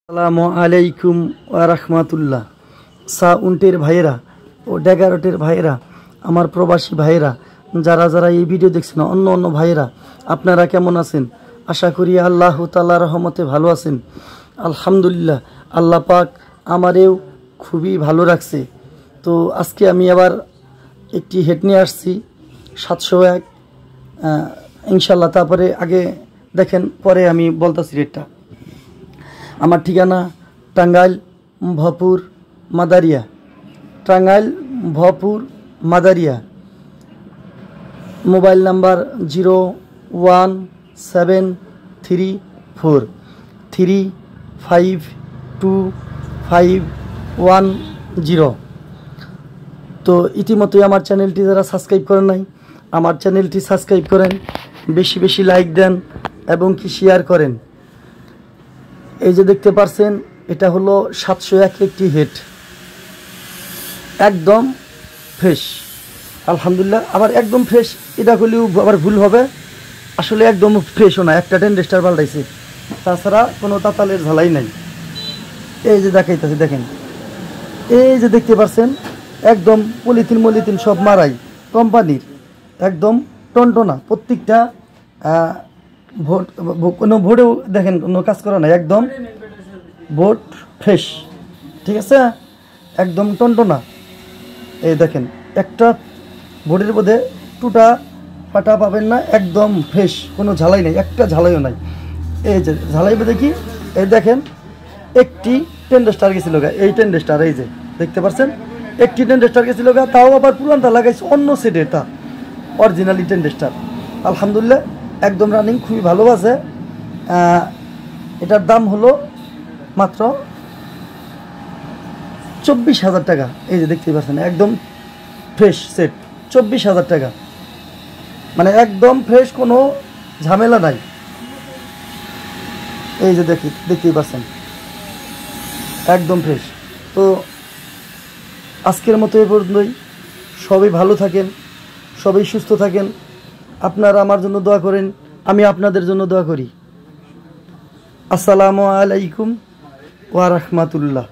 আসসালামু আলাইকুম ওয়া রাহমাতুল্লাহ। উন্টের ভাইয়েরা ও ড্যাগারটের ভাইয়েরা, আমার প্রবাসী ভাইয়েরা, যারা যারা এই ভিডিও দেখছেন, অন্য অন্য ভাইয়েরা, আপনারা কেমন আছেন? আশা করি আল্লাহ তাআলার রহমতে ভালো আছেন। আলহামদুলিল্লাহ, আল্লাহ পাক আমারেও খুবই ভালো রাখছে। তো আজকে আমি আবার একটি হেড নিয়ে আসছি 701 ইনশাল্লাহ। তারপরে আগে দেখেন, পরে আমি বলতেছি রেটটা। আমার ঠিকানা টাঙ্গাইল ভপুর মাদারিয়া, টাঙ্গাইল ভপুর মাদারিয়া। Mobile number 01734352510। তো ইতিমধ্যে আমার চ্যানেলটি যারা সাবস্ক্রাইব করেন নাই, আমার চ্যানেলটি সাবস্ক্রাইব করেন, বেশি বেশি লাইক দেন এবং কি শেয়ার করেন। এই যে দেখতে পারছেন, এটা হলো 701 একটি হেড, একদম ফ্রেশ। আলহামদুলিল্লাহ। আবার একদম ফ্রেশ এটা হলেও আবার ভুল হবে, আসলে একদম ফ্রেশও না, একটা টেন্ডেস্টার পাল্টাইছে, তাছাড়া কোনো তাতালের ঝালাই নাই। এই যে দেখাইতেছে, দেখেন, এই যে দেখতে পাচ্ছেন, একদম পলিথিন সব মারাই কোম্পানির, একদম টনটনা। প্রত্যেকটা ভোট, কোনো ভোটেও দেখেন কোনো কাজ করা নাই, একদম ভোট ফ্রেশ, ঠিক আছে, একদম টনটনা। এই দেখেন, একটা ভোটের মধ্যে টুটা পাটা পাবেন না, একদম ফ্রেশ, কোনো ঝালাই নাই, একটা ঝালাইও নাই। এই যে ঝালাইবে দেখি, এই দেখেন, একটি টেন্ডেস্টার গেছিল গা, এই টেন্ডেস্টার, এই যে দেখতে পাচ্ছেন, একটি টেন্ডেস্টার গেছিল গা, তাও আবার পুরানটা লাগাইছে অন্য সেটে, এটা অরিজিনালি টেন্ডেস্টার। আলহামদুলিল্লাহ, একদম রানিং, খুবই ভালো আছে। এটার দাম হলো মাত্র 24,000 টাকা। এই যে দেখতেই পাচ্ছেন, একদম ফ্রেশ সেট, 24,000 টাকা, মানে একদম ফ্রেশ, কোনো ঝামেলা নাই। এই যে দেখতেই পাচ্ছেন, একদম ফ্রেশ। তো আজকের মতো এ পর্যন্তই। সবাই ভালো থাকেন, সবাই সুস্থ থাকেন। আপনারা আমার জন্য দোয়া করেন, আমি আপনাদের জন্য দোয়া করি। আসসালামু আলাইকুম ওয়া রাহমাতুল্লাহ।